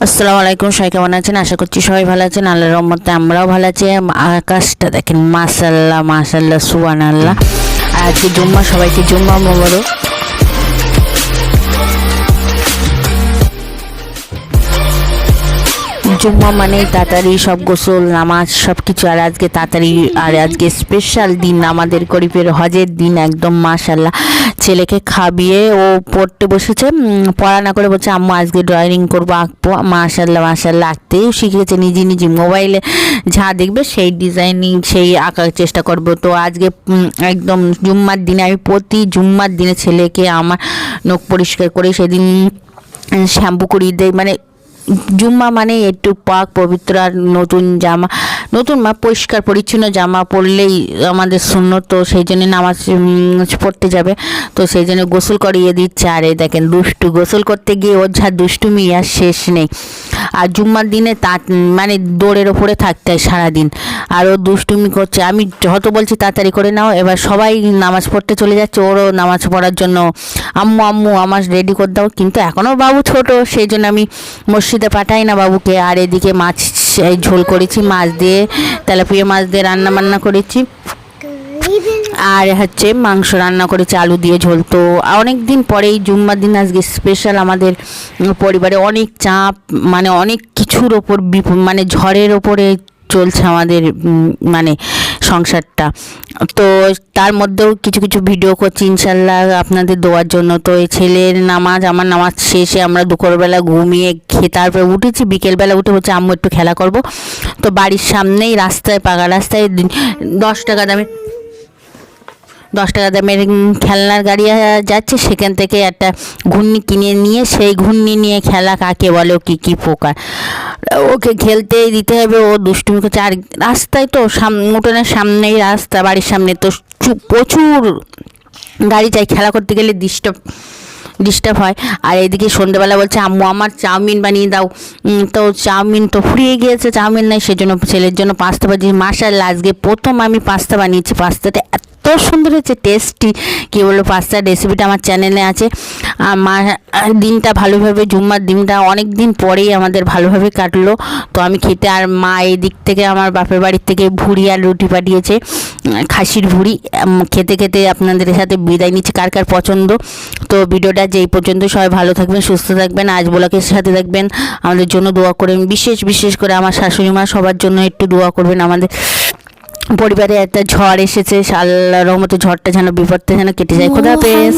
আসসালামু আলাইকুম, সবাই কেমন আছেন? আশা করছি সবাই ভালো আছেন। আল্লাহর রহমতে আমরাও ভালো আছি। আকাশটা দেখেন, মাশাআল্লাহ মাশাআল্লাহ সুবহানাল্লাহ। আর আজকে জুম্মা, সবাইকে জুম্মা মোবারক। জুম্মা মানে তাড়াতাড়ি সব গোসল নামাজ সব কিছু। আর আজকে তাড়াতাড়ি, আর আজকে স্পেশাল দিন আমাদের গরিবের হজের দিন একদম। মাশাআল্লাহ, ছেলেকে খাবিয়ে ও পড়তে বসেছে, পড়া না করে বলছে আম্মু আজকে ড্রয়িং করবো, আঁকবো। মাশাআল্লাহ মাশাআল্লাহ, আঁকতেও শিখেছে নিজে নিজে। মোবাইলে যা দেখবে সেই ডিজাইনিং, সেই আঁকার চেষ্টা করবো। তো আজকে একদম জুম্মার দিনে আমি প্রতি জুম্মার দিনে ছেলেকে আমার নখ পরিষ্কার করে সেদিন শ্যাম্পু করিয়ে দেয়। মানে জুম্মা মানে একটু পাক পবিত্র আর নতুন জামা, নতুন পরিষ্কার পরিচ্ছন্ন জামা পরলেই আমাদের সুন্নত। তো সেই জন্য নামাজ পড়তে যাবে, তো সেই জন্য গোসল করিয়ে দিচ্ছে। আর এই দেখেন দুষ্টু, গোসল করতে গিয়ে ওর যা দুষ্টুমি আর শেষ নেই। আর জুম্মার দিনে তা মানে দৌড়ের ওপরে থাকতে হয় সারাদিন, আর ও দুষ্টুমি করছে। আমি যত বলছি তাড়াতাড়ি করে নাও, এবার সবাই নামাজ পড়তে চলে যাচ্ছে, ওরও নামাজ পড়ার জন্য আম্মু আম্মু আমার রেডি করে দাও। কিন্তু এখনও বাবু ছোট, সেই জন্য আমি মসজিদে পাঠাই না বাবুকে। আর এদিকে মাছ ঝোল করেছি, মাছ দিয়ে তেলাপিয়া মাছ দিয়ে রান্না বান্না করেছি। আর হচ্ছে মাংস রান্না করেছি আলু দিয়ে ঝোল। তো অনেক দিন পরেই জুম্মার দিন আজকে স্পেশাল আমাদের পরিবারে। অনেক চাপ, মানে অনেক কিছুর ওপর মানে ঝড়ের ওপরে চলছে আমাদের মানে সংসারটা। তো তার মধ্যেও কিছু কিছু ভিডিও করছি ইনশাল্লাহ আপনাদের দেওয়ার জন্য। তো এই ছেলের নামাজ, আমার নামাজ শেষে আমরা দুপুরবেলা ঘুমিয়ে খেয়ে তারপরে উঠেছি। বিকেলবেলা উঠে হচ্ছে আম্মু একটু খেলা করব। তো বাড়ির সামনেই রাস্তায়, পাকা রাস্তায় 10 টাকা দামের খেলনার গাড়ি যাচ্ছে, সেখান থেকে একটা ঘূর্ণি কিনে নিয়ে সেই ঘূর্ণি নিয়ে খেলা কাকে বলে, ও কী প্রকার, ওকে খেলতেই দিতে হবে। ও দুষ্টুমি করছে। আর রাস্তায় তো উঠোনের সামনেই রাস্তা, বাড়ির সামনে তো প্রচুর গাড়ি যায়, খেলা করতে গেলে ডিস্টার্ব হয়। আর এদিকে সন্ধ্যেবেলা বলছে আম্মু আমার চাউমিন বানিয়ে দাও। তো চাউমিন তো ফুরিয়ে গিয়েছে, চাউমিন নাই, সেজন্য ছেলের জন্য পাস্তা বানিয়েছি। মাশাআল্লাহ, আজকে প্রথম আমি পাস্তা বানিয়েছি। পাস্তাটা এত সুন্দর হয়েছে, টেস্টি। কী বলবো, পাস্তার রেসিপিটা আমার চ্যানেলে আছে। আমার দিনটা ভালোভাবে, জুম্মার দিনটা অনেক দিন পরেই আমাদের ভালোভাবে কাটলো। তো আমি খেতে, আর মা এই দিক থেকে আমার বাপের বাড়ির থেকে ভুড়ি আর রুটি পাঠিয়েছে, খাসির ভুড়ি। খেতে খেতে আপনাদের সাথে বিদায় নিচ্ছি। কার কার পছন্দ। তো ভিডিওটা যেই পর্যন্ত, সবাই ভালো থাকবেন, সুস্থ থাকবেন, আজ ব্লগের সাথে থাকবেন, আমাদের জন্য দোয়া করবেন। বিশেষ করে আমার শাশুড়ি মা, সবার জন্য একটু দোয়া করবেন। আমাদের পরিবারে একটা ঝড় এসেছে, আল্লাহর রহমতে ঝড়টা যেন, বিপদটা যেন কেটে যায়। খোদা হাফেজ।